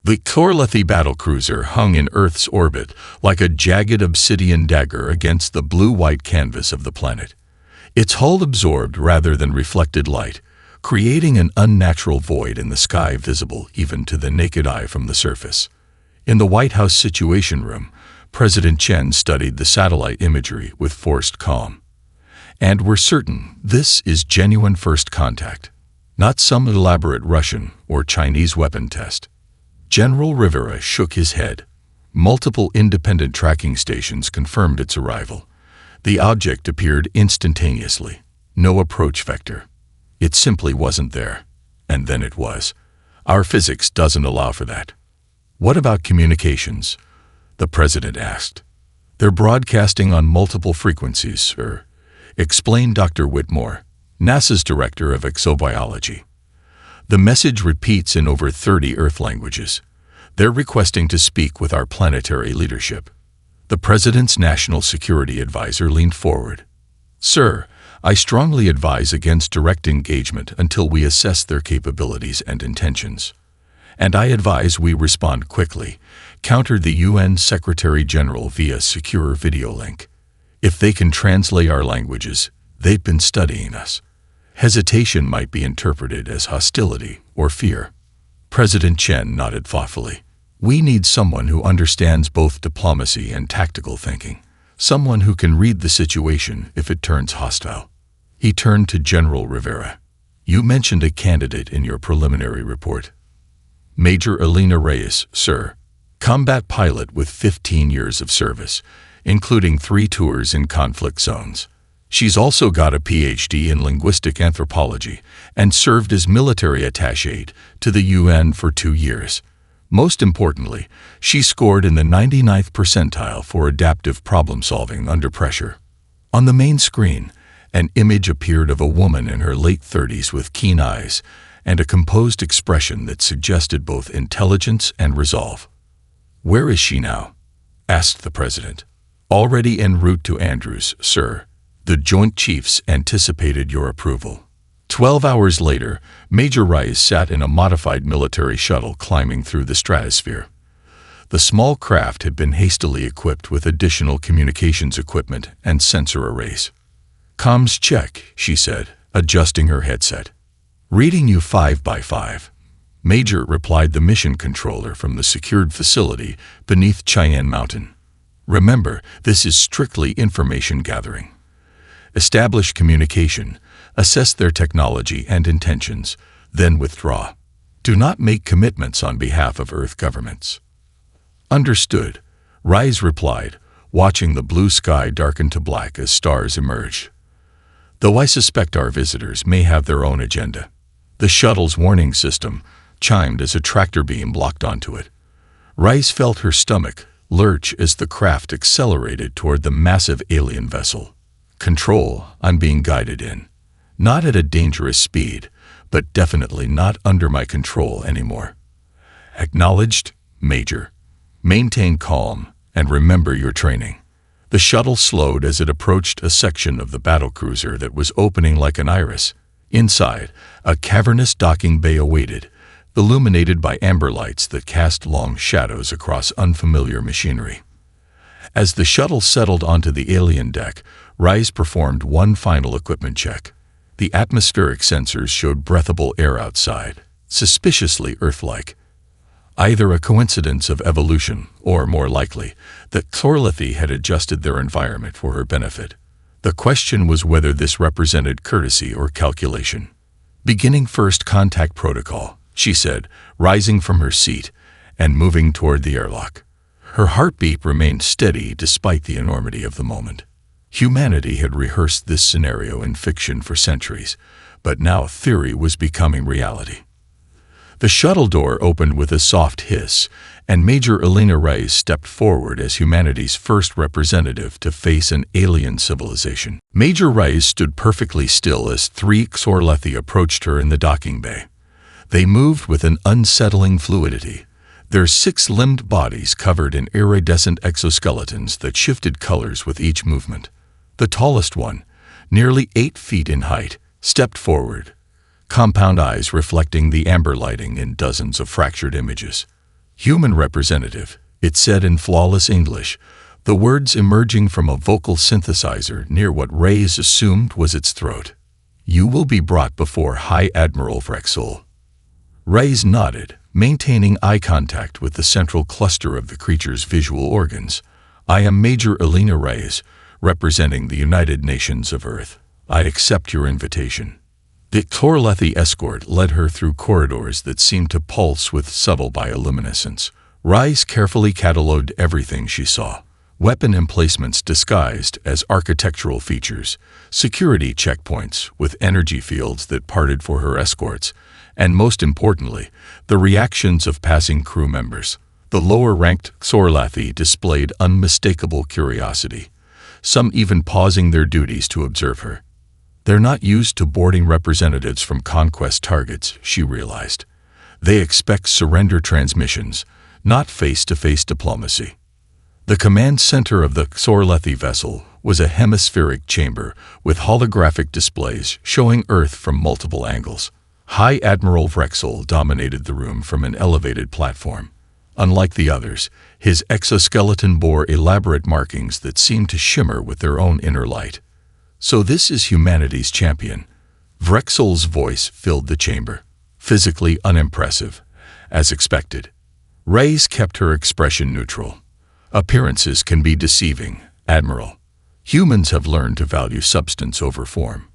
The Xorlethi battlecruiser hung in Earth's orbit like a jagged obsidian dagger against the blue-white canvas of the planet. Its hull absorbed rather than reflected light, creating an unnatural void in the sky visible even to the naked eye from the surface. In the White House Situation Room, President Chen studied the satellite imagery with forced calm. "And we're certain this is genuine first contact, not some elaborate Russian or Chinese weapon test." General Rivera shook his head. Multiple independent tracking stations confirmed its arrival. The object appeared instantaneously. No approach vector. It simply wasn't there. And then it was. Our physics doesn't allow for that. "What about communications?" the president asked. "They're broadcasting on multiple frequencies, sir," explained Dr. Whitmore, NASA's director of exobiology. "The message repeats in over 30 Earth languages. They're requesting to speak with our planetary leadership." The president's national security advisor leaned forward. "Sir, I strongly advise against direct engagement until we assess their capabilities and intentions. And I advise we respond quickly," countered the UN Secretary-General via secure video link. "If they can translate our languages, they've been studying us." Hesitation might be interpreted as hostility or fear. President Chen nodded thoughtfully. "We need someone who understands both diplomacy and tactical thinking, someone who can read the situation if it turns hostile." He turned to General Rivera. "You mentioned a candidate in your preliminary report." "Major Elena Reyes, sir. Combat pilot with 15 years of service, including 3 tours in conflict zones. She's also got a PhD in linguistic anthropology and served as military attaché to the UN for 2 years. Most importantly, she scored in the 99th percentile for adaptive problem-solving under pressure." On the main screen, an image appeared of a woman in her late 30s with keen eyes and a composed expression that suggested both intelligence and resolve. "Where is she now?" asked the president. "Already en route to Andrews, sir. The Joint Chiefs anticipated your approval." 12 hours later, Major Rice sat in a modified military shuttle climbing through the stratosphere. The small craft had been hastily equipped with additional communications equipment and sensor arrays. "Comms check," she said, adjusting her headset. "Reading you 5 by 5. Major, replied the mission controller from the secured facility beneath Cheyenne Mountain. "Remember, this is strictly information gathering. Establish communication, assess their technology and intentions, then withdraw. Do not make commitments on behalf of Earth governments." "Understood," Rise replied, watching the blue sky darken to black as stars emerged. "Though I suspect our visitors may have their own agenda." The shuttle's warning system chimed as a tractor beam locked onto it. Rice felt her stomach lurch as the craft accelerated toward the massive alien vessel. "Control, I'm being guided in. Not at a dangerous speed, but definitely not under my control anymore." "Acknowledged, Major. Maintain calm and remember your training." The shuttle slowed as it approached a section of the battlecruiser that was opening like an iris. Inside, a cavernous docking bay awaited, illuminated by amber lights that cast long shadows across unfamiliar machinery. As the shuttle settled onto the alien deck, Rice performed one final equipment check. The atmospheric sensors showed breathable air outside, suspiciously Earth-like. Either a coincidence of evolution, or more likely, that Xorlethi had adjusted their environment for her benefit. The question was whether this represented courtesy or calculation. "Beginning first contact protocol," she said, rising from her seat and moving toward the airlock. Her heartbeat remained steady despite the enormity of the moment. Humanity had rehearsed this scenario in fiction for centuries, but now theory was becoming reality. The shuttle door opened with a soft hiss, and Major Elena Reyes stepped forward as humanity's first representative to face an alien civilization. Major Reyes stood perfectly still as 3 Xorlethi approached her in the docking bay. They moved with an unsettling fluidity, their 6-limbed bodies covered in iridescent exoskeletons that shifted colors with each movement. The tallest one, nearly 8 feet in height, stepped forward, compound eyes reflecting the amber lighting in dozens of fractured images. Human representative, it said in flawless English, the words emerging from a vocal synthesizer near what Reyes assumed was its throat. You will be brought before High Admiral Vrexel. Reyes nodded, maintaining eye contact with the central cluster of the creature's visual organs. I am Major Elena Reyes, representing the United Nations of Earth. I accept your invitation. The Xorlethi escort led her through corridors that seemed to pulse with subtle bioluminescence. Reyes carefully catalogued everything she saw. Weapon emplacements disguised as architectural features, security checkpoints with energy fields that parted for her escorts, and most importantly, the reactions of passing crew members. The lower-ranked Xorlethi displayed unmistakable curiosity, some even pausing their duties to observe her. They're not used to boarding representatives from conquest targets, she realized. They expect surrender transmissions, not face-to-face diplomacy. The command center of the Xorlethi vessel was a hemispheric chamber with holographic displays showing Earth from multiple angles. High Admiral Vrexel dominated the room from an elevated platform. Unlike the others, his exoskeleton bore elaborate markings that seemed to shimmer with their own inner light. So this is humanity's champion. Vrexel's voice filled the chamber, physically unimpressive, as expected. Reyes kept her expression neutral. Appearances can be deceiving, Admiral. Humans have learned to value substance over form.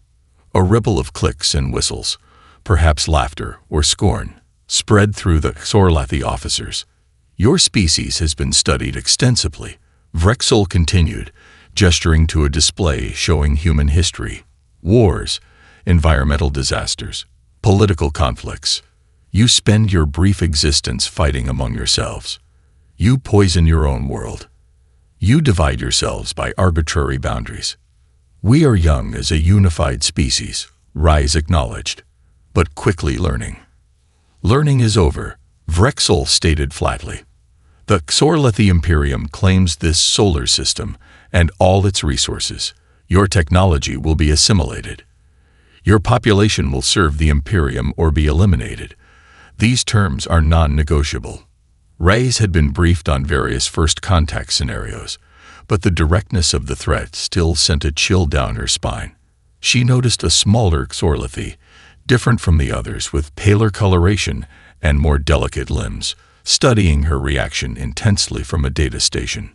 A ripple of clicks and whistles, perhaps laughter or scorn, spread through the Xorlethi officers. Your species has been studied extensively, Vrexel continued, gesturing to a display showing human history, wars, environmental disasters, political conflicts. You spend your brief existence fighting among yourselves. You poison your own world. You divide yourselves by arbitrary boundaries. We are young as a unified species, Reyes acknowledged, but quickly learning. Learning is over, Vrexel stated flatly. The Xorlethi Imperium claims this solar system and all its resources. Your technology will be assimilated. Your population will serve the Imperium or be eliminated. These terms are non-negotiable. Reyes had been briefed on various first contact scenarios, but the directness of the threat still sent a chill down her spine. She noticed a smaller Xorlethi, different from the others with paler coloration and more delicate limbs, studying her reaction intensely from a data station.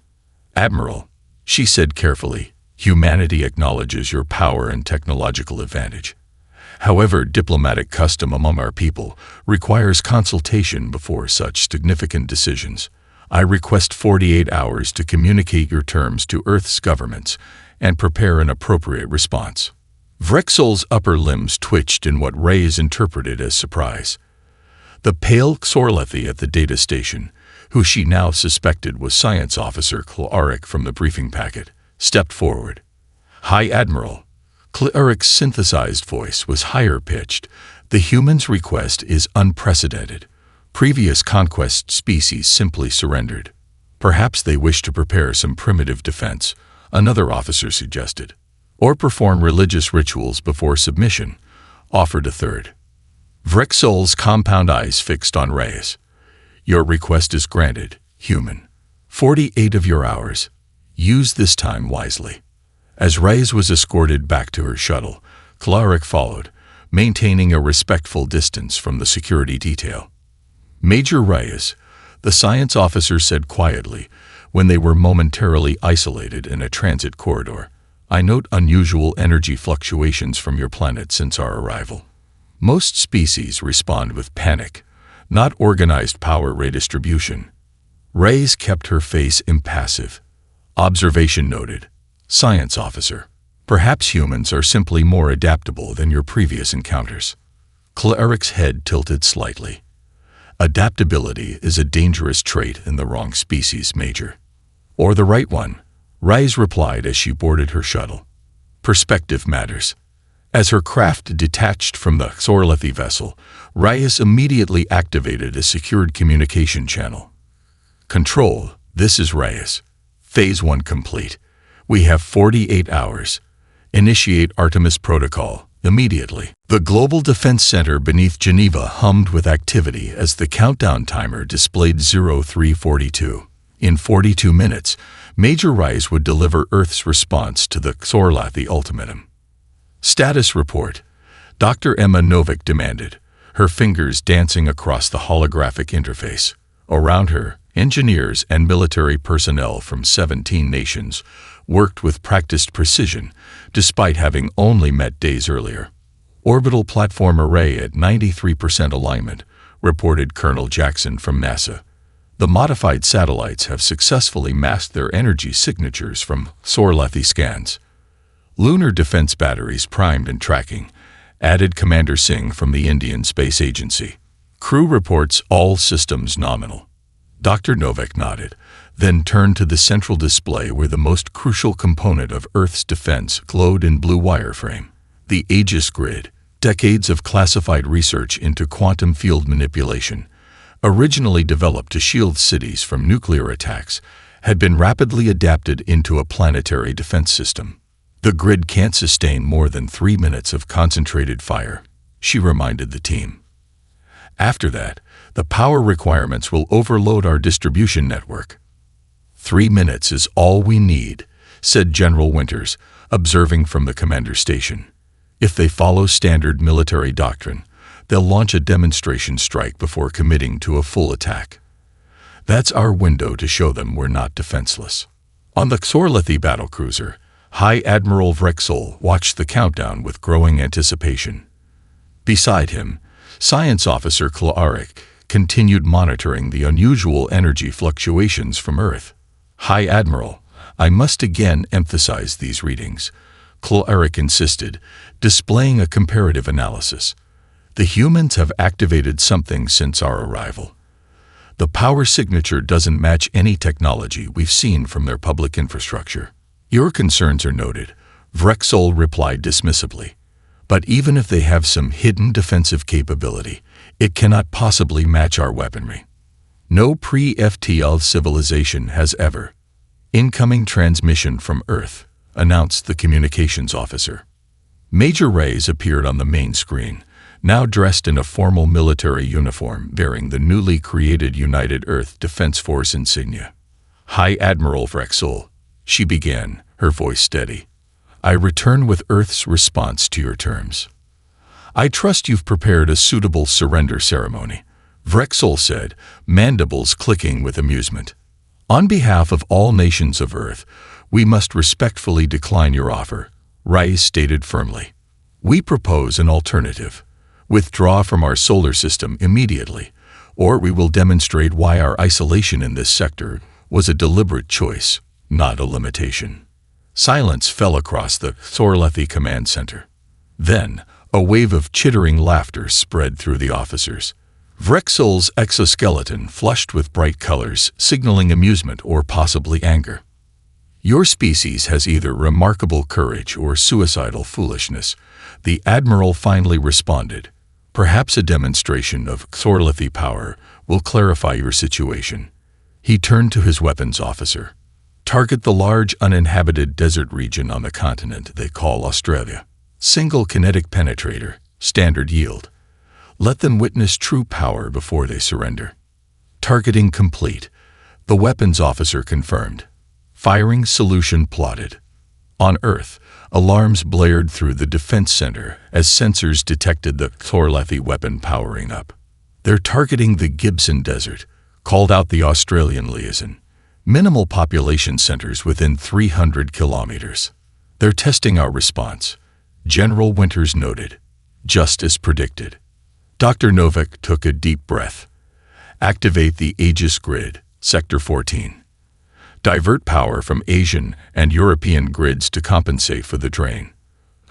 Admiral, she said carefully, humanity acknowledges your power and technological advantage. However, diplomatic custom among our people requires consultation before such significant decisions. I request 48 hours to communicate your terms to Earth's governments and prepare an appropriate response. Vrexel's upper limbs twitched in what Reyes interpreted as surprise. The pale Xorlethi at the data station, who she now suspected was Science Officer Clark from the briefing packet, stepped forward. High Admiral. Clark's synthesized voice was higher-pitched. The human's request is unprecedented. Previous conquest species simply surrendered. Perhaps they wish to prepare some primitive defense, another officer suggested. Or perform religious rituals before submission, offered a third. Vrexel's compound eyes fixed on Reyes. Your request is granted, human. 48 of your hours. Use this time wisely. As Reyes was escorted back to her shuttle, Clark followed, maintaining a respectful distance from the security detail. Major Reyes, the science officer said quietly, when they were momentarily isolated in a transit corridor, I note unusual energy fluctuations from your planet since our arrival. Most species respond with panic, not organized power redistribution. Reyes kept her face impassive. Observation noted. Science officer. Perhaps humans are simply more adaptable than your previous encounters. Clark's head tilted slightly. Adaptability is a dangerous trait in the wrong species, Major. Or the right one, Reyes replied as she boarded her shuttle. Perspective matters. As her craft detached from the Xorlethi vessel, Reyes immediately activated a secured communication channel. Control, this is Reyes. Phase 1 complete. We have 48 hours. Initiate Artemis Protocol, Immediately, the Global Defense Center beneath Geneva hummed with activity as the countdown timer displayed 0342. In 42 minutes, Major Rice would deliver Earth's response to the Xorlathi ultimatum. Status report, Dr. Emma Novick demanded, her fingers dancing across the holographic interface. Around her, engineers and military personnel from 17 nations worked with practiced precision, despite having only met days earlier. Orbital platform array at 93% alignment, reported Colonel Jackson from NASA. The modified satellites have successfully masked their energy signatures from Xorlathi scans. Lunar defense batteries primed and tracking, added Commander Singh from the Indian Space Agency. Crew reports all systems nominal. Dr. Novick nodded, then turned to the central display where the most crucial component of Earth's defense glowed in blue wireframe. The Aegis grid, decades of classified research into quantum field manipulation, originally developed to shield cities from nuclear attacks, had been rapidly adapted into a planetary defense system. The grid can't sustain more than 3 minutes of concentrated fire, she reminded the team. After that, the power requirements will overload our distribution network. 3 minutes is all we need, said General Winters, observing from the commander station. If they follow standard military doctrine, they'll launch a demonstration strike before committing to a full attack. That's our window to show them we're not defenseless. On the Xorlathi battlecruiser, High Admiral Vrexel watched the countdown with growing anticipation. Beside him, Science Officer Claaric continued monitoring the unusual energy fluctuations from Earth. High Admiral, I must again emphasize these readings, Claaric insisted, displaying a comparative analysis. The humans have activated something since our arrival. The power signature doesn't match any technology we've seen from their public infrastructure. Your concerns are noted, Vrexel replied dismissively. But even if they have some hidden defensive capability, it cannot possibly match our weaponry. No pre-FTL civilization has ever. Incoming transmission from Earth, announced the communications officer. Major Reyes appeared on the main screen, now dressed in a formal military uniform bearing the newly created United Earth Defense Force insignia. High Admiral Vrexel, she began, her voice steady. I return with Earth's response to your terms. I trust you've prepared a suitable surrender ceremony, Vrexel said, mandibles clicking with amusement. On behalf of all nations of Earth, we must respectfully decline your offer, Reyes stated firmly. We propose an alternative. Withdraw from our solar system immediately, or we will demonstrate why our isolation in this sector was a deliberate choice, not a limitation. Silence fell across the Xorlathi command center. Then, a wave of chittering laughter spread through the officers. Vrexel's exoskeleton flushed with bright colors, signaling amusement or possibly anger. Your species has either remarkable courage or suicidal foolishness, the Admiral finally responded. Perhaps a demonstration of Xorlathi power will clarify your situation. He turned to his weapons officer. Target the large uninhabited desert region on the continent they call Australia. Single kinetic penetrator, standard yield. Let them witness true power before they surrender. Targeting complete, the weapons officer confirmed. Firing solution plotted. On Earth, alarms blared through the defense center as sensors detected the Xorlathi weapon powering up. They're targeting the Gibson Desert, called out the Australian liaison. Minimal population centers within 300 kilometers. They're testing our response, General Winters noted, just as predicted. Dr. Novick took a deep breath. Activate the Aegis grid, Sector 14. Divert power from Asian and European grids to compensate for the drain.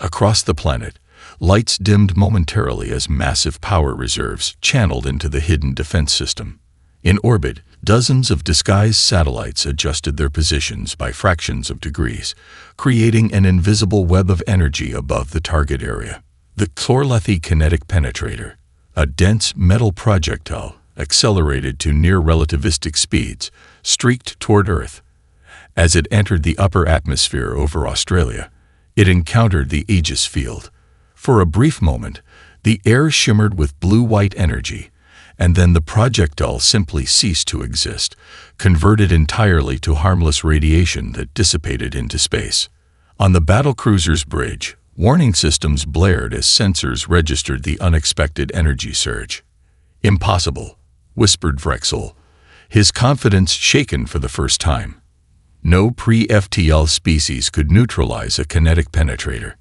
Across the planet, lights dimmed momentarily as massive power reserves channeled into the hidden defense system. In orbit, dozens of disguised satellites adjusted their positions by fractions of degrees, creating an invisible web of energy above the target area. The Xorlathi kinetic penetrator, a dense metal projectile accelerated to near-relativistic speeds, streaked toward Earth. As it entered the upper atmosphere over Australia, it encountered the Aegis field. For a brief moment, the air shimmered with blue-white energy, and then the projectile simply ceased to exist, converted entirely to harmless radiation that dissipated into space. On the battlecruiser's bridge, warning systems blared as sensors registered the unexpected energy surge. "Impossible," whispered Vrexel, his confidence shaken for the first time. No pre-FTL species could neutralize a kinetic penetrator.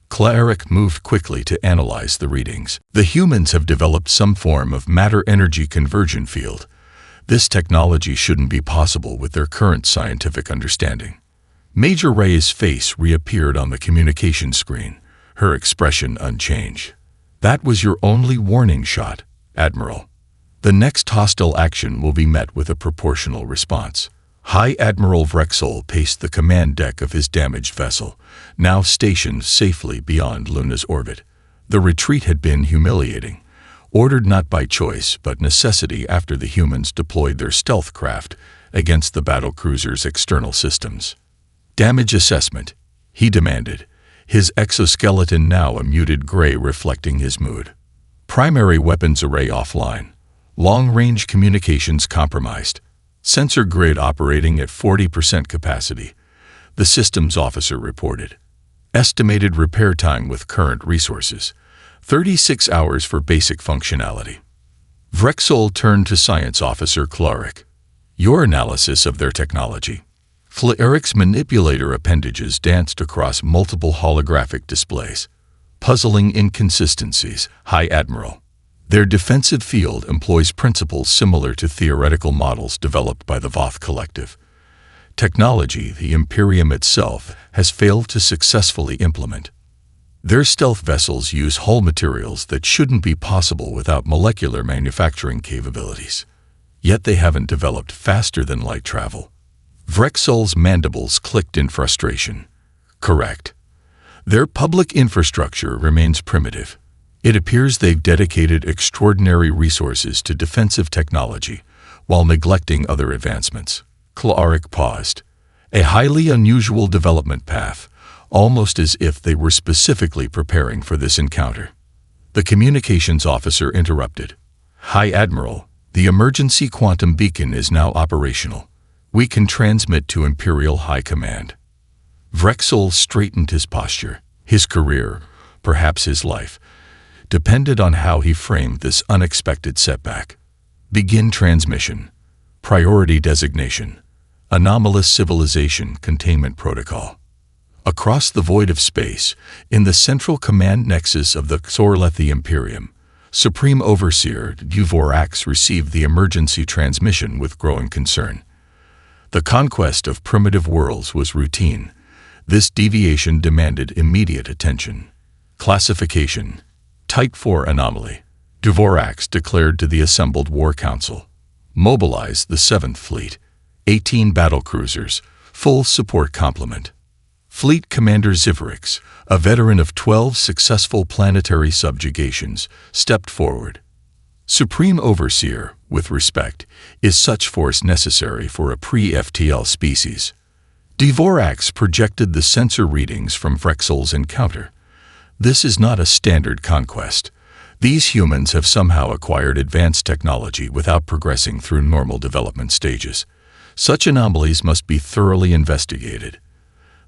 Cleric moved quickly to analyze the readings. The humans have developed some form of matter-energy conversion field. This technology shouldn't be possible with their current scientific understanding. Major Ray's face reappeared on the communication screen, her expression unchanged. "That was your only warning shot, Admiral. The next hostile action will be met with a proportional response." High Admiral Vrexel paced the command deck of his damaged vessel, now stationed safely beyond Luna's orbit. The retreat had been humiliating, ordered not by choice but necessity after the humans deployed their stealth craft against the battlecruiser's external systems. "Damage assessment," he demanded, his exoskeleton now a muted gray reflecting his mood. "Primary weapons array offline. Long-range communications compromised. Sensor grid operating at 40% capacity," the systems officer reported. "Estimated repair time with current resources, 36 hours for basic functionality." Vrexel turned to Science Officer Cleric. "Your analysis of their technology." Cleric's manipulator appendages danced across multiple holographic displays. "Puzzling inconsistencies, High Admiral. Their defensive field employs principles similar to theoretical models developed by the Voth Collective. Technology the Imperium itself has failed to successfully implement. Their stealth vessels use hull materials that shouldn't be possible without molecular manufacturing capabilities. Yet they haven't developed faster-than-light travel." Vrexel's mandibles clicked in frustration. "Correct. Their public infrastructure remains primitive. It appears they've dedicated extraordinary resources to defensive technology while neglecting other advancements." Cleric paused. "A highly unusual development path, almost as if they were specifically preparing for this encounter." The communications officer interrupted. "High Admiral, the emergency quantum beacon is now operational. We can transmit to Imperial High Command." Vrexel straightened his posture. His career, perhaps his life, depended on how he framed this unexpected setback. "Begin transmission. Priority designation. Anomalous civilization containment protocol." Across the void of space, in the central command nexus of the Xorlethi Imperium, Supreme Overseer Dvorax received the emergency transmission with growing concern. The conquest of primitive worlds was routine. This deviation demanded immediate attention. Classification: Type 4 anomaly. Dvorax declared to the assembled War Council. Mobilize the 7th Fleet. 18 battlecruisers. Full support complement. Fleet Commander Zivorix, a veteran of 12 successful planetary subjugations, stepped forward. "Supreme Overseer, with respect, is such force necessary for a pre-FTL species?" Dvorax projected the sensor readings from Vrexel's encounter. "This is not a standard conquest. These humans have somehow acquired advanced technology without progressing through normal development stages. Such anomalies must be thoroughly investigated,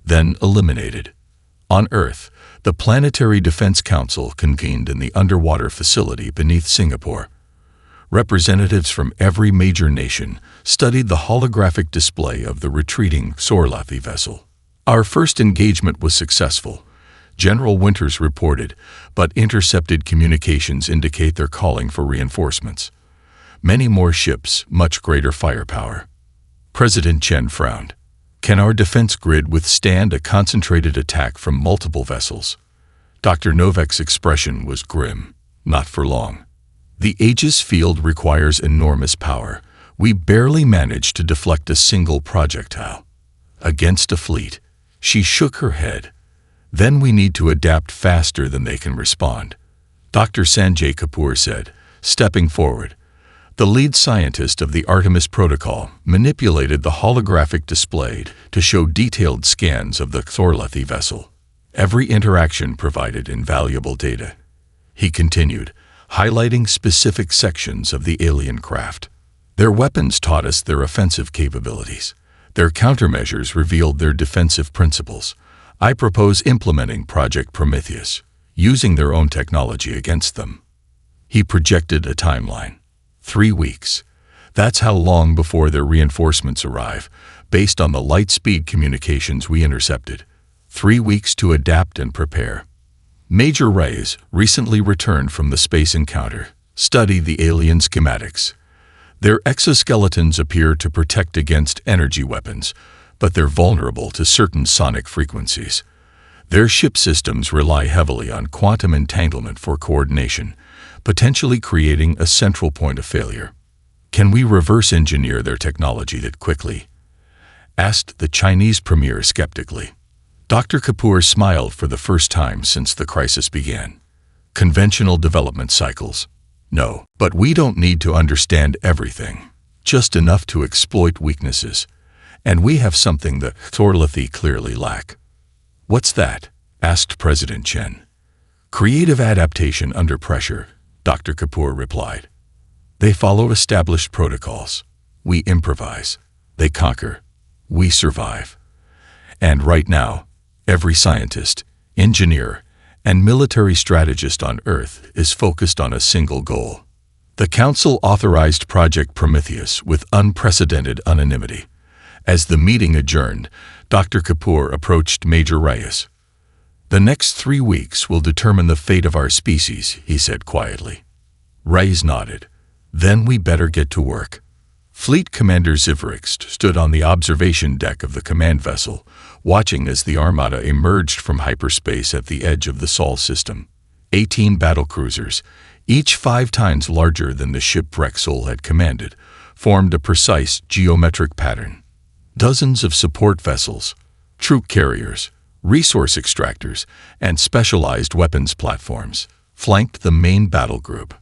then eliminated." On Earth, the Planetary Defense Council convened in the underwater facility beneath Singapore. Representatives from every major nation studied the holographic display of the retreating Xorlethi vessel. "Our first engagement was successful," General Winters reported, "but intercepted communications indicate they're calling for reinforcements. Many more ships, much greater firepower." President Chen frowned. "Can our defense grid withstand a concentrated attack from multiple vessels?" Dr. Novak's expression was grim. "Not for long. The Aegis field requires enormous power. We barely managed to deflect a single projectile. Against a fleet." She shook her head. "Then we need to adapt faster than they can respond," Dr. Sanjay Kapoor said, stepping forward. The lead scientist of the Artemis Protocol manipulated the holographic display to show detailed scans of the Xorlethi vessel. Every interaction provided invaluable data. He continued, highlighting specific sections of the alien craft. Their weapons taught us their offensive capabilities. Their countermeasures revealed their defensive principles. I propose implementing Project Prometheus, using their own technology against them. He projected a timeline. 3 weeks. That's how long before their reinforcements arrive, based on the light-speed communications we intercepted. 3 weeks to adapt and prepare. Major Reyes, recently returned from the space encounter, studied the alien schematics. Their exoskeletons appear to protect against energy weapons, but they're vulnerable to certain sonic frequencies. Their ship systems rely heavily on quantum entanglement for coordination, potentially creating a central point of failure. Can we reverse engineer their technology that quickly? Asked the Chinese premier skeptically. Dr. Kapoor smiled for the first time since the crisis began. Conventional development cycles? No, but we don't need to understand everything, just enough to exploit weaknesses. And we have something the Thorlithi clearly lack. What's that? Asked President Chen. Creative adaptation under pressure, Dr. Kapoor replied. They follow established protocols. We improvise. They conquer. We survive. And right now, every scientist, engineer, and military strategist on Earth is focused on a single goal. The Council authorized Project Prometheus with unprecedented anonymity. As the meeting adjourned, Dr. Kapoor approached Major Reyes. The next 3 weeks will determine the fate of our species, he said quietly. Reyes nodded. Then we better get to work. Fleet Commander Zivrix stood on the observation deck of the command vessel, watching as the Armada emerged from hyperspace at the edge of the Sol system. 18 battlecruisers, each 5 times larger than the ship Vrexel had commanded, formed a precise geometric pattern. Dozens of support vessels, troop carriers, resource extractors, and specialized weapons platforms flanked the main battle group.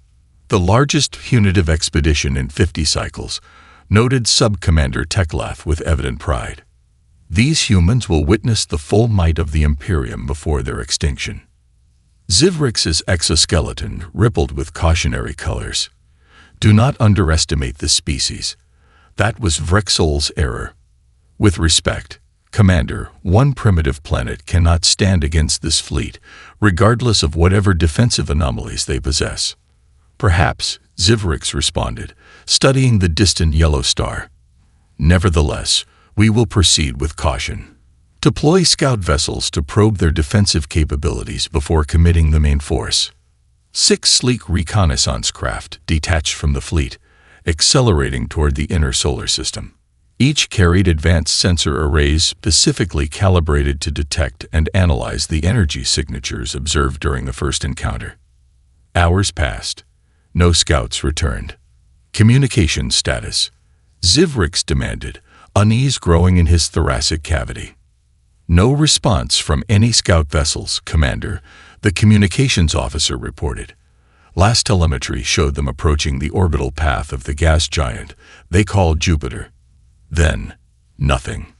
The largest punitive expedition in 50 cycles, noted Sub-Commander Teklath with evident pride. These humans will witness the full might of the Imperium before their extinction. Zivrix's exoskeleton rippled with cautionary colors. Do not underestimate this species. That was Vrexel's error. With respect, Commander, one primitive planet cannot stand against this fleet, regardless of whatever defensive anomalies they possess. Perhaps, Zivrix responded, studying the distant yellow star. Nevertheless, we will proceed with caution. Deploy scout vessels to probe their defensive capabilities before committing the main force. 6 sleek reconnaissance craft detached from the fleet, accelerating toward the inner solar system. Each carried advanced sensor arrays specifically calibrated to detect and analyze the energy signatures observed during the first encounter. Hours passed. No scouts returned. Communication status. Zivrix demanded, unease growing in his thoracic cavity. No response from any scout vessels, Commander, the communications officer reported. Last telemetry showed them approaching the orbital path of the gas giant they called Jupiter. Then, nothing.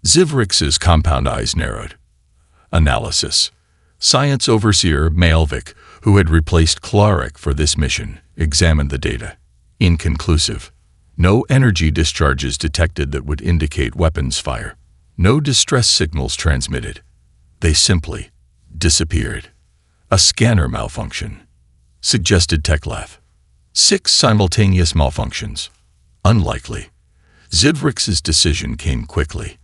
Zivrix's compound eyes narrowed. Analysis. Science Overseer Malvik, who had replaced Klarek for this mission, examined the data. Inconclusive. No energy discharges detected that would indicate weapons fire. No distress signals transmitted. They simply disappeared. A scanner malfunction, suggested Teklath. 6 simultaneous malfunctions. Unlikely. Zivrix's decision came quickly.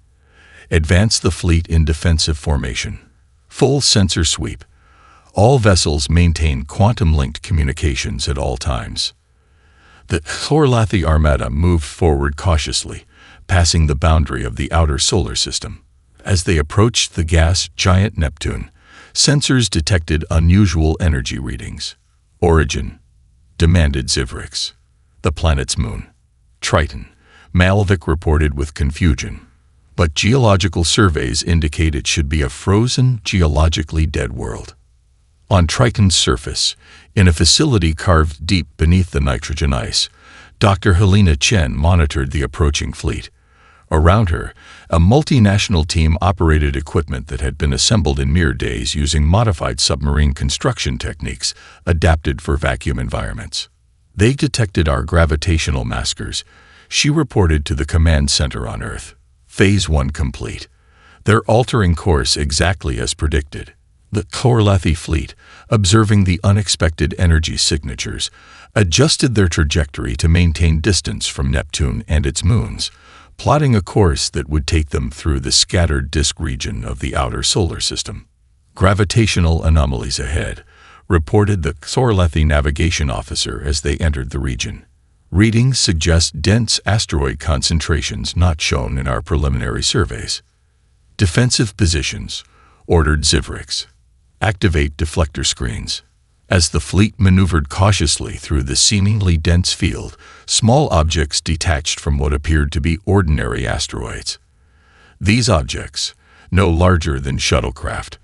Advance the fleet in defensive formation. Full sensor sweep. All vessels maintain quantum-linked communications at all times. The Thorlithi Armada moved forward cautiously, passing the boundary of the outer solar system. As they approached the gas giant Neptune, sensors detected unusual energy readings. Origin, demanded Zivrix. The planet's moon. Triton, Malvik reported with confusion. But geological surveys indicate it should be a frozen, geologically dead world. On Triton's surface, in a facility carved deep beneath the nitrogen ice, Dr. Helena Chen monitored the approaching fleet. Around her, a multinational team operated equipment that had been assembled in mere days using modified submarine construction techniques adapted for vacuum environments. They detected our gravitational maskers, she reported to the command center on Earth. Phase 1 complete. They're altering course exactly as predicted. The Xorlathi fleet, observing the unexpected energy signatures, adjusted their trajectory to maintain distance from Neptune and its moons, plotting a course that would take them through the scattered disk region of the outer solar system. Gravitational anomalies ahead, reported the Xorlathi navigation officer as they entered the region. Readings suggest dense asteroid concentrations not shown in our preliminary surveys. Defensive positions, ordered Zivrix. Activate deflector screens. As the fleet maneuvered cautiously through the seemingly dense field, small objects detached from what appeared to be ordinary asteroids. These objects, no larger than shuttlecraft,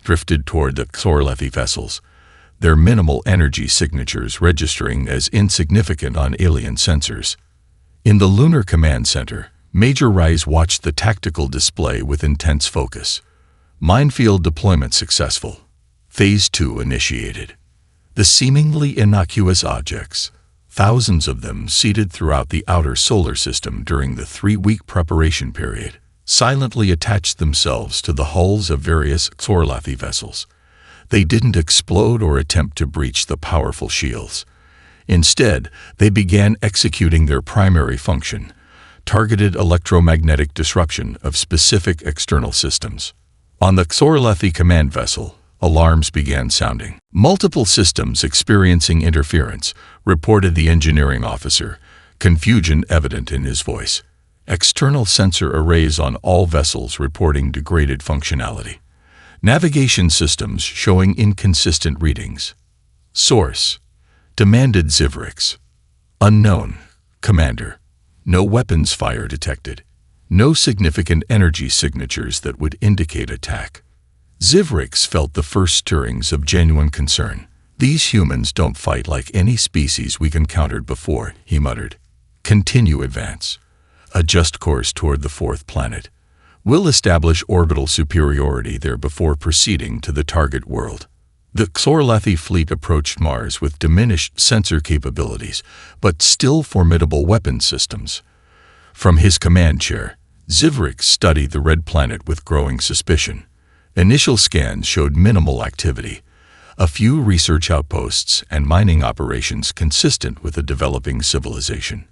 drifted toward the Xorlathi vessels, their minimal energy signatures registering as insignificant on alien sensors. In the Lunar Command Center, Major Rise watched the tactical display with intense focus. Minefield deployment successful. Phase 2 initiated. The seemingly innocuous objects, thousands of them seated throughout the outer solar system during the 3-week preparation period, silently attached themselves to the hulls of various Xorlathi vessels. They didn't explode or attempt to breach the powerful shields. Instead, they began executing their primary function, targeted electromagnetic disruption of specific external systems. On the Xorlathi command vessel, alarms began sounding. Multiple systems experiencing interference, reported the engineering officer, confusion evident in his voice. External sensor arrays on all vessels reporting degraded functionality. Navigation systems showing inconsistent readings. Source: demanded Zivrix. Unknown, Commander. No weapons fire detected. No significant energy signatures that would indicate attack. Zivrix felt the first stirrings of genuine concern. These humans don't fight like any species we've encountered before, he muttered. Continue advance. Adjust course toward the 4th planet. We'll establish orbital superiority there before proceeding to the target world. The Xorlathi fleet approached Mars with diminished sensor capabilities, but still formidable weapon systems. From his command chair, Zivrix studied the red planet with growing suspicion. Initial scans showed minimal activity, a few research outposts and mining operations consistent with a developing civilization.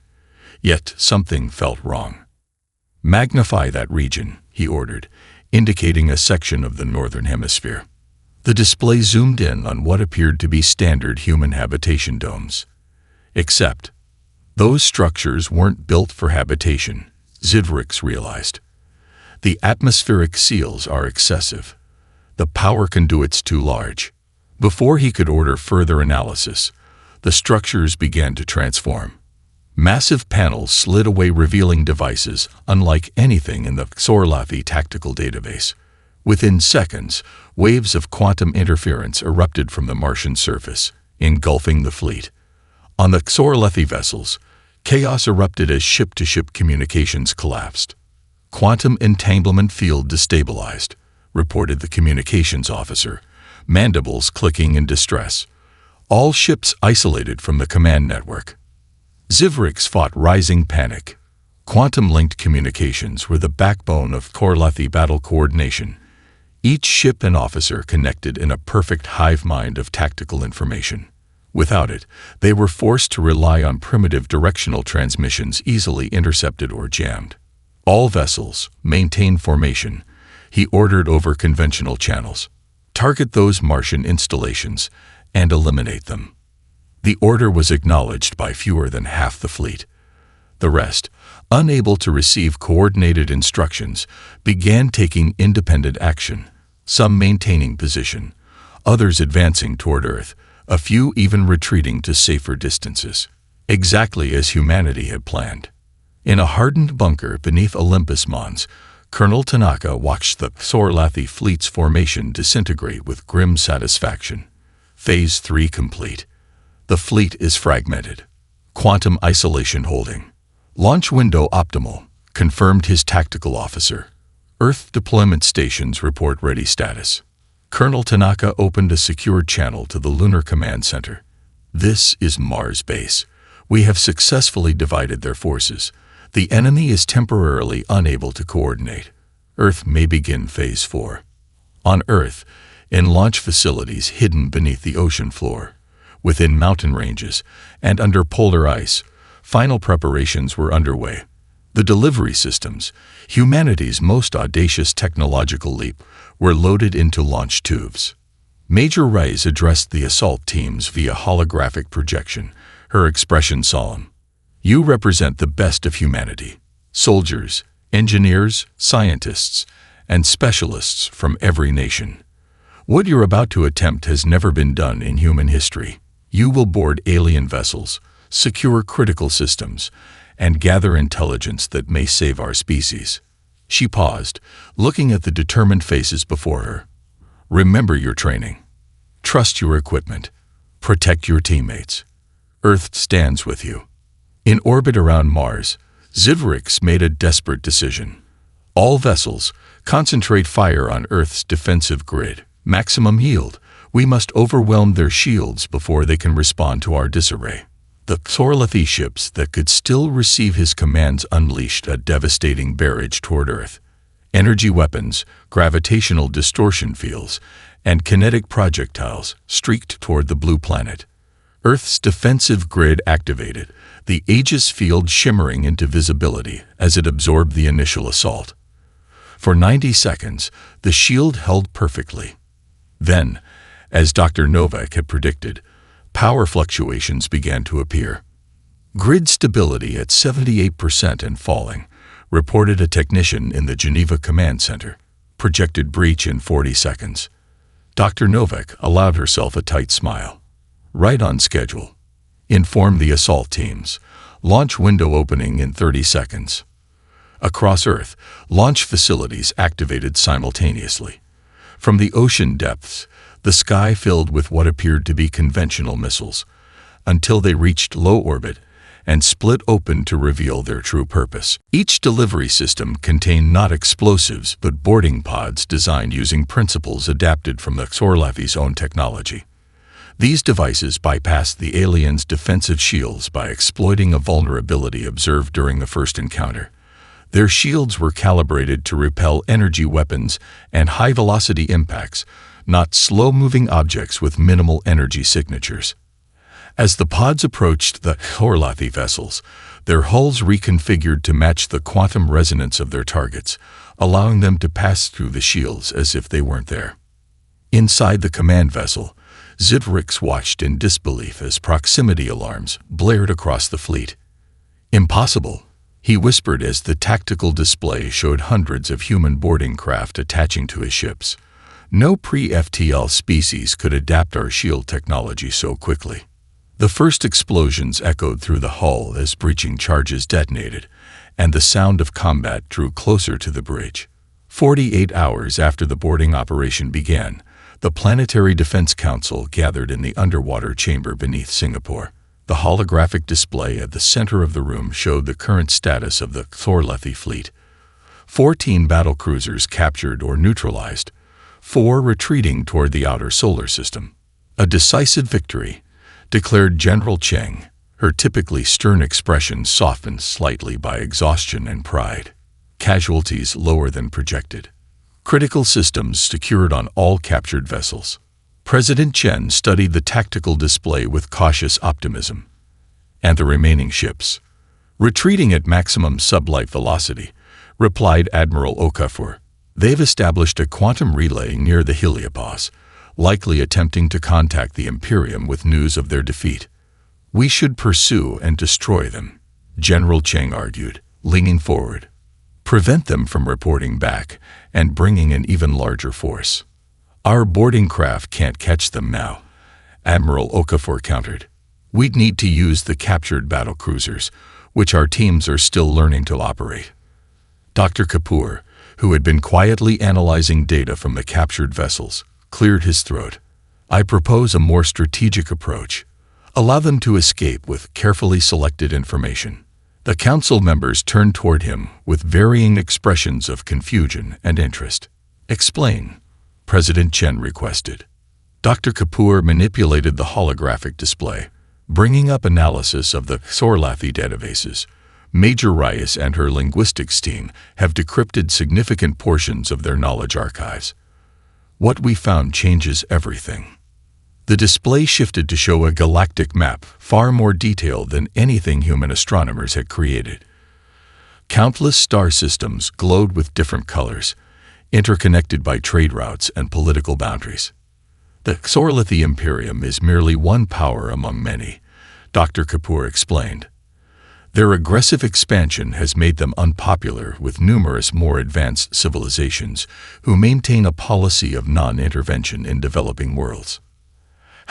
Yet something felt wrong. Magnify that region, he ordered, indicating a section of the northern hemisphere. The display zoomed in on what appeared to be standard human habitation domes. Except, those structures weren't built for habitation, Zivrix realized. The atmospheric seals are excessive. The power conduit's too large. Before he could order further analysis, the structures began to transform. Massive panels slid away, revealing devices unlike anything in the Xorlathi tactical database. Within seconds, waves of quantum interference erupted from the Martian surface, engulfing the fleet. On the Xorlathi vessels, chaos erupted as ship-to-ship communications collapsed. Quantum entanglement field destabilized, reported the communications officer, mandibles clicking in distress. All ships isolated from the command network. Zivrix fought rising panic. Quantum-linked communications were the backbone of Xorlathi battle coordination. Each ship and officer connected in a perfect hive mind of tactical information. Without it, they were forced to rely on primitive directional transmissions easily intercepted or jammed. All vessels, maintain formation, he ordered over conventional channels. Target those Martian installations and eliminate them. The order was acknowledged by fewer than half the fleet. The rest, unable to receive coordinated instructions, began taking independent action, some maintaining position, others advancing toward Earth, a few even retreating to safer distances, exactly as humanity had planned. In a hardened bunker beneath Olympus Mons, Colonel Tanaka watched the Xorlathi fleet's formation disintegrate with grim satisfaction. Phase 3 complete. The fleet is fragmented. Quantum isolation holding. Launch window optimal, confirmed his tactical officer. Earth deployment stations report ready status. Colonel Tanaka opened a secure channel to the Lunar Command Center. This is Mars base. We have successfully divided their forces. The enemy is temporarily unable to coordinate. Earth may begin Phase 4. On Earth, in launch facilities hidden beneath the ocean floor, within mountain ranges, and under polar ice, final preparations were underway. The delivery systems, humanity's most audacious technological leap, were loaded into launch tubes. Major Rice addressed the assault teams via holographic projection, her expression solemn. You represent the best of humanity. Soldiers, engineers, scientists, and specialists from every nation. What you're about to attempt has never been done in human history. You will board alien vessels, secure critical systems, and gather intelligence that may save our species. She paused, looking at the determined faces before her. Remember your training. Trust your equipment. Protect your teammates. Earth stands with you. In orbit around Mars, Zivrix made a desperate decision. All vessels, concentrate fire on Earth's defensive grid. Maximum yield. We must overwhelm their shields before they can respond to our disarray. The Xorlethi ships that could still receive his commands unleashed a devastating barrage toward Earth. Energy weapons, gravitational distortion fields, and kinetic projectiles streaked toward the blue planet. Earth's defensive grid activated, the Aegis field shimmering into visibility as it absorbed the initial assault. For 90 seconds, the shield held perfectly. Then, as Dr. Novak had predicted, power fluctuations began to appear. Grid stability at 78% and falling, reported a technician in the Geneva Command Center. Projected breach in 40 seconds. Dr. Novak allowed herself a tight smile. Right on schedule. Inform the assault teams. Launch window opening in 30 seconds. Across Earth, launch facilities activated simultaneously. From the ocean depths, the sky filled with what appeared to be conventional missiles, until they reached low orbit and split open to reveal their true purpose. Each delivery system contained not explosives but boarding pods designed using principles adapted from the Xorlethi's own technology. These devices bypassed the aliens' defensive shields by exploiting a vulnerability observed during the first encounter. Their shields were calibrated to repel energy weapons and high-velocity impacts, not slow-moving objects with minimal energy signatures. As the pods approached the Xorlethi vessels, their hulls reconfigured to match the quantum resonance of their targets, allowing them to pass through the shields as if they weren't there. Inside the command vessel, Zivrix watched in disbelief as proximity alarms blared across the fleet. Impossible, he whispered as the tactical display showed hundreds of human boarding craft attaching to his ships. No pre-FTL species could adapt our shield technology so quickly. The first explosions echoed through the hull as breaching charges detonated, and the sound of combat drew closer to the bridge. 48 hours after the boarding operation began, the Planetary Defense Council gathered in the underwater chamber beneath Singapore. The holographic display at the center of the room showed the current status of the Xorlethi fleet. 14 battlecruisers captured or neutralized, 4 retreating toward the outer solar system. A decisive victory, declared General Cheng, her typically stern expression softened slightly by exhaustion and pride. Casualties lower than projected. Critical systems secured on all captured vessels. President Chen studied the tactical display with cautious optimism. And the remaining ships? Retreating at maximum sublight velocity, replied Admiral Okafor. They've established a quantum relay near the heliopause, likely attempting to contact the Imperium with news of their defeat. We should pursue and destroy them, General Cheng argued, leaning forward. Prevent them from reporting back and bringing an even larger force. Our boarding craft can't catch them now, Admiral Okafor countered. We'd need to use the captured battlecruisers, which our teams are still learning to operate. Dr. Kapoor, who had been quietly analyzing data from the captured vessels, cleared his throat. I propose a more strategic approach. Allow them to escape with carefully selected information. The council members turned toward him with varying expressions of confusion and interest. "Explain," President Chen requested. Dr. Kapoor manipulated the holographic display, bringing up analysis of the Xorlathi databases. Major Reyes and her linguistics team have decrypted significant portions of their knowledge archives. What we found changes everything. The display shifted to show a galactic map far more detailed than anything human astronomers had created. Countless star systems glowed with different colors, interconnected by trade routes and political boundaries. The Xorlathi Imperium is merely one power among many, Dr. Kapoor explained. Their aggressive expansion has made them unpopular with numerous more advanced civilizations who maintain a policy of non-intervention in developing worlds.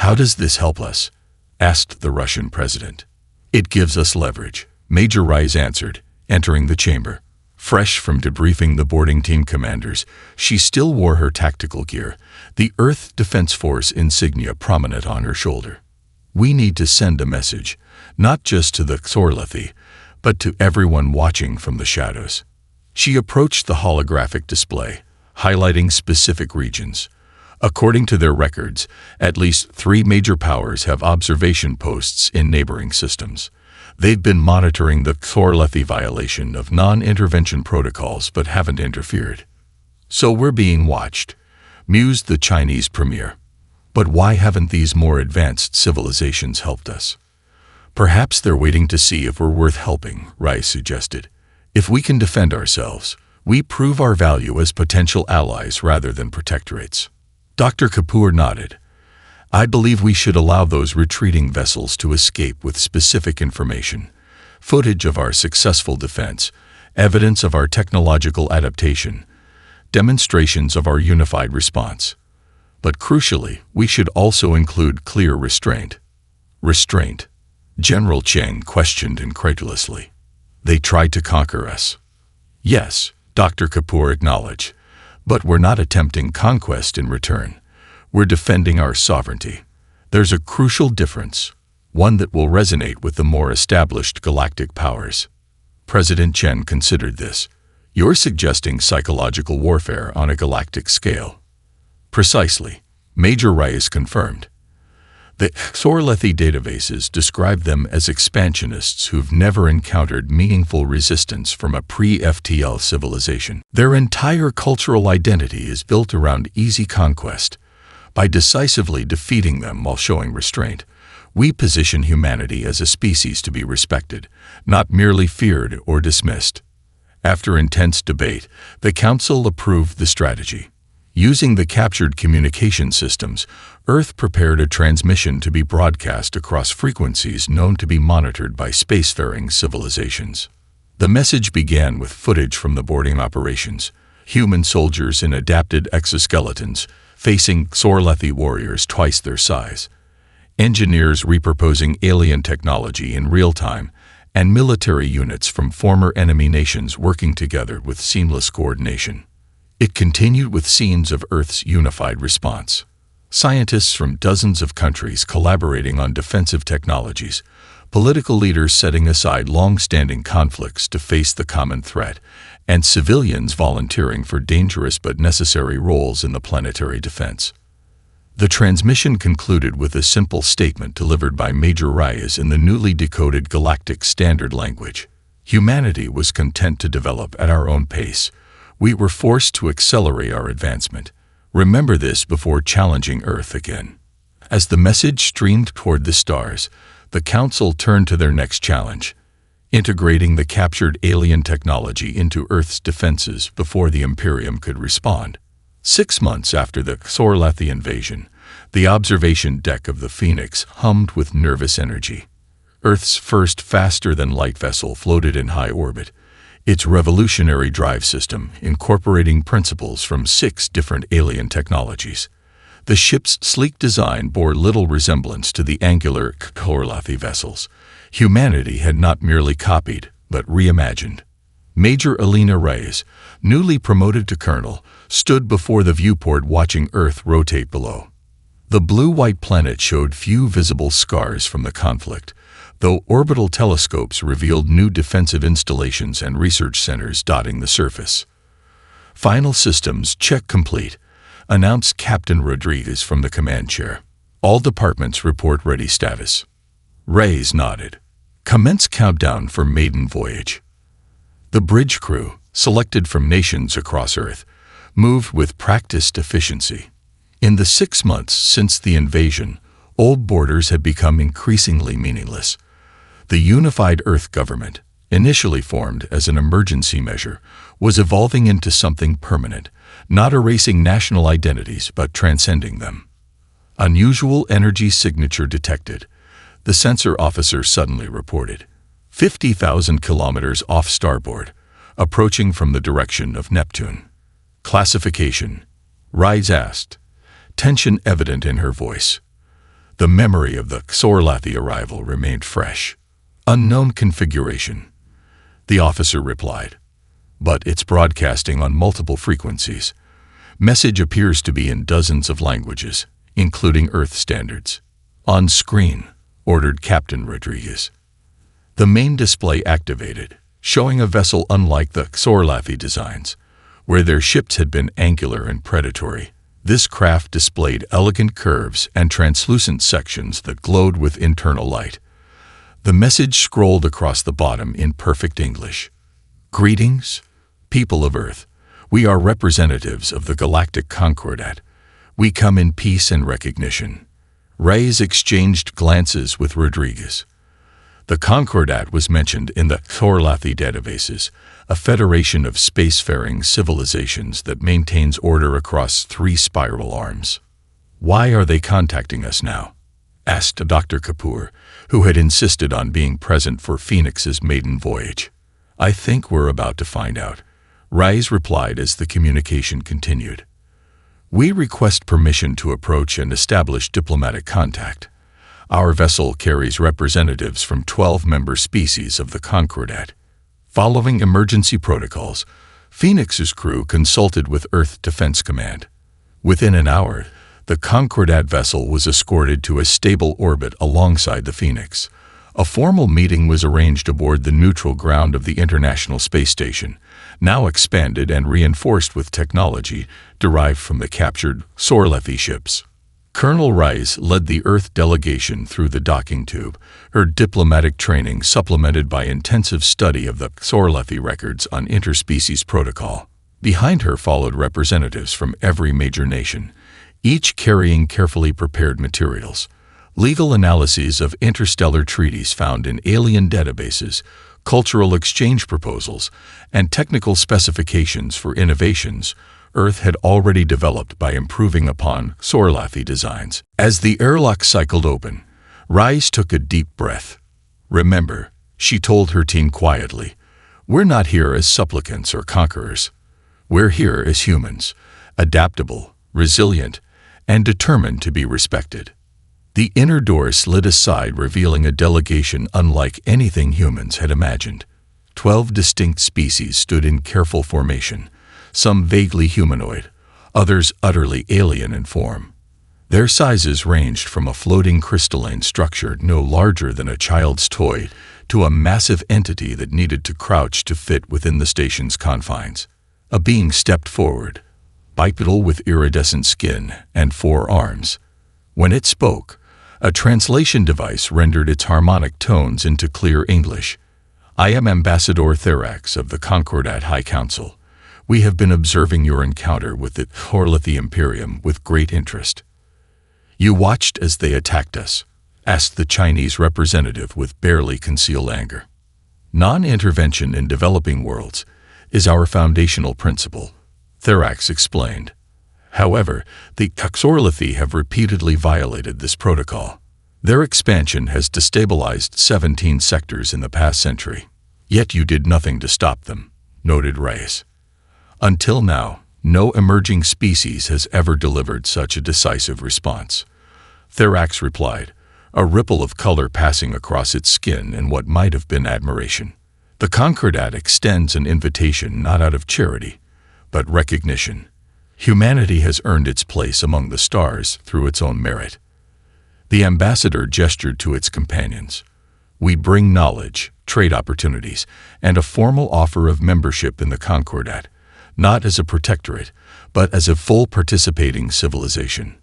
"How does this help us?" asked the Russian president. "It gives us leverage," Major Reyes answered, entering the chamber. Fresh from debriefing the boarding team commanders, she still wore her tactical gear, the Earth Defense Force insignia prominent on her shoulder. "We need to send a message, not just to the Xorlathi, but to everyone watching from the shadows." She approached the holographic display, highlighting specific regions. According to their records, at least 3 major powers have observation posts in neighboring systems. They've been monitoring the Xorlathi violation of non-intervention protocols but haven't interfered. "So we're being watched," mused the Chinese premier. "But why haven't these more advanced civilizations helped us?" "Perhaps they're waiting to see if we're worth helping," Rice suggested. "If we can defend ourselves, we prove our value as potential allies rather than protectorates." Dr. Kapoor nodded. "I believe we should allow those retreating vessels to escape with specific information, footage of our successful defense, evidence of our technological adaptation, demonstrations of our unified response. But crucially, we should also include clear restraint." "Restraint?" General Cheng questioned incredulously. "They tried to conquer us." "Yes," Dr. Kapoor acknowledged. "But we're not attempting conquest in return. We're defending our sovereignty. There's a crucial difference, one that will resonate with the more established galactic powers." President Chen considered this. "You're suggesting psychological warfare on a galactic scale." "Precisely," Major Reyes confirmed. The Xorlathi databases describe them as expansionists who've never encountered meaningful resistance from a pre-FTL civilization. Their entire cultural identity is built around easy conquest. By decisively defeating them while showing restraint, we position humanity as a species to be respected, not merely feared or dismissed. After intense debate, the Council approved the strategy. Using the captured communication systems, Earth prepared a transmission to be broadcast across frequencies known to be monitored by spacefaring civilizations. The message began with footage from the boarding operations, human soldiers in adapted exoskeletons facing Xorlathi warriors twice their size, engineers repurposing alien technology in real time, and military units from former enemy nations working together with seamless coordination. It continued with scenes of Earth's unified response. Scientists from dozens of countries collaborating on defensive technologies, political leaders setting aside long-standing conflicts to face the common threat, and civilians volunteering for dangerous but necessary roles in the planetary defense. The transmission concluded with a simple statement delivered by Major Reyes in the newly decoded Galactic Standard language. Humanity was content to develop at our own pace. We were forced to accelerate our advancement. Remember this before challenging Earth again. As the message streamed toward the stars, the Council turned to their next challenge, integrating the captured alien technology into Earth's defenses before the Imperium could respond. 6 months after the Xorlathi invasion, the observation deck of the Phoenix hummed with nervous energy. Earth's first faster-than-light vessel floated in high orbit, its revolutionary drive system incorporating principles from 6 different alien technologies. The ship's sleek design bore little resemblance to the angular Xorlathi vessels. Humanity had not merely copied, but reimagined. Major Alina Reyes, newly promoted to colonel, stood before the viewport watching Earth rotate below. The blue-white planet showed few visible scars from the conflict, though orbital telescopes revealed new defensive installations and research centers dotting the surface. "Final systems check complete," announced Captain Rodriguez from the command chair. "All departments report ready status." Reyes nodded. "Commence countdown for maiden voyage." The bridge crew, selected from nations across Earth, moved with practiced efficiency. In the 6 months since the invasion, old borders had become increasingly meaningless. The unified Earth government, initially formed as an emergency measure, was evolving into something permanent, not erasing national identities but transcending them. "Unusual energy signature detected," the sensor officer suddenly reported. 50,000 kilometers off starboard, approaching from the direction of Neptune. "Classification?" Reyes asked, tension evident in her voice. The memory of the Xorlathi arrival remained fresh. "Unknown configuration," the officer replied. "But it's broadcasting on multiple frequencies. Message appears to be in dozens of languages, including Earth standards." "On screen," ordered Captain Rodriguez. The main display activated, showing a vessel unlike the Xorlathi designs, where their ships had been angular and predatory. This craft displayed elegant curves and translucent sections that glowed with internal light. The message scrolled across the bottom in perfect English. "Greetings, people of Earth. We are representatives of the Galactic Concordat. We come in peace and recognition." Reyes exchanged glances with Rodriguez. The Concordat was mentioned in the Xorlathi databases, a federation of spacefaring civilizations that maintains order across 3 spiral arms. "Why are they contacting us now?" asked Dr. Kapoor, who had insisted on being present for Phoenix's maiden voyage. "I think we're about to find out," Reyes replied as the communication continued. "We request permission to approach and establish diplomatic contact. Our vessel carries representatives from 12 member species of the Concordat. Following emergency protocols, Phoenix's crew consulted with Earth Defense Command. Within an hour, the Concordat vessel was escorted to a stable orbit alongside the Phoenix. A formal meeting was arranged aboard the neutral ground of the International Space Station, now expanded and reinforced with technology derived from the captured Xorlathi ships. Colonel Reyes led the Earth delegation through the docking tube, her diplomatic training supplemented by intensive study of the Xorlathi records on interspecies protocol. Behind her followed representatives from every major nation, each carrying carefully prepared materials, legal analyses of interstellar treaties found in alien databases, cultural exchange proposals, and technical specifications for innovations Earth had already developed by improving upon Xorlathi designs. As the airlock cycled open, Reyes took a deep breath. "Remember," she told her team quietly, "we're not here as supplicants or conquerors. We're here as humans, adaptable, resilient, and determined to be respected." The inner door slid aside, revealing a delegation unlike anything humans had imagined. 12 distinct species stood in careful formation, some vaguely humanoid, others utterly alien in form. Their sizes ranged from a floating crystalline structure no larger than a child's toy to a massive entity that needed to crouch to fit within the station's confines. A being stepped forward, bipedal with iridescent skin and 4 arms. When it spoke, a translation device rendered its harmonic tones into clear English. "I am Ambassador Therax of the Concordat High Council. We have been observing your encounter with the Xorlathi Imperium with great interest." "You watched as they attacked us?" asked the Chinese representative with barely concealed anger. "Non-intervention in developing worlds is our foundational principle," Therax explained. "However, the Xorlathi have repeatedly violated this protocol. Their expansion has destabilized 17 sectors in the past century. Yet you did nothing to stop them," noted Reyes. "Until now, no emerging species has ever delivered such a decisive response," Therax replied, a ripple of color passing across its skin in what might have been admiration. "The Concordat extends an invitation not out of charity, but recognition. Humanity has earned its place among the stars through its own merit." The ambassador gestured to its companions. We bring knowledge, trade opportunities, and a formal offer of membership in the Concordat, not as a protectorate, but as a full participating civilization.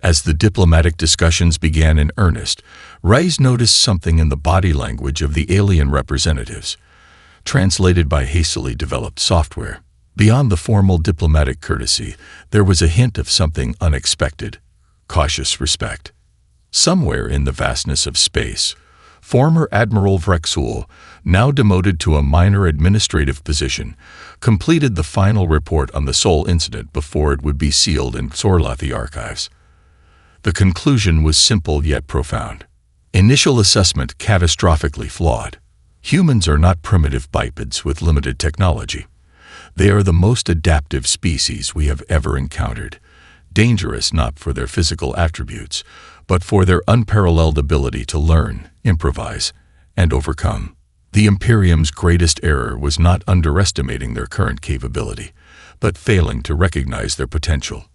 As the diplomatic discussions began in earnest, Reyes noticed something in the body language of the alien representatives, translated by hastily developed software. Beyond the formal diplomatic courtesy, there was a hint of something unexpected, cautious respect. Somewhere in the vastness of space, former Admiral Vrexul, now demoted to a minor administrative position, completed the final report on the Sol incident before it would be sealed in Sorlathi archives. The conclusion was simple yet profound. Initial assessment catastrophically flawed. Humans are not primitive bipeds with limited technology. They are the most adaptive species we have ever encountered, dangerous not for their physical attributes, but for their unparalleled ability to learn, improvise, and overcome. The Imperium's greatest error was not underestimating their current capability, but failing to recognize their potential.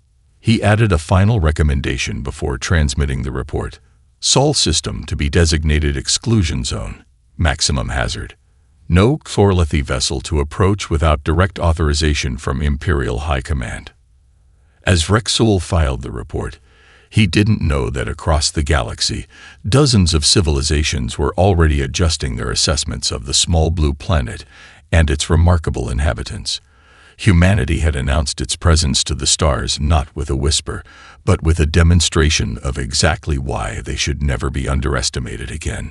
He added a final recommendation before transmitting the report. Sol system to be designated exclusion zone, maximum hazard. No Sorlathi vessel to approach without direct authorization from Imperial High Command. As Vrexul filed the report, he didn't know that across the galaxy, dozens of civilizations were already adjusting their assessments of the small blue planet and its remarkable inhabitants. Humanity had announced its presence to the stars not with a whisper, but with a demonstration of exactly why they should never be underestimated again.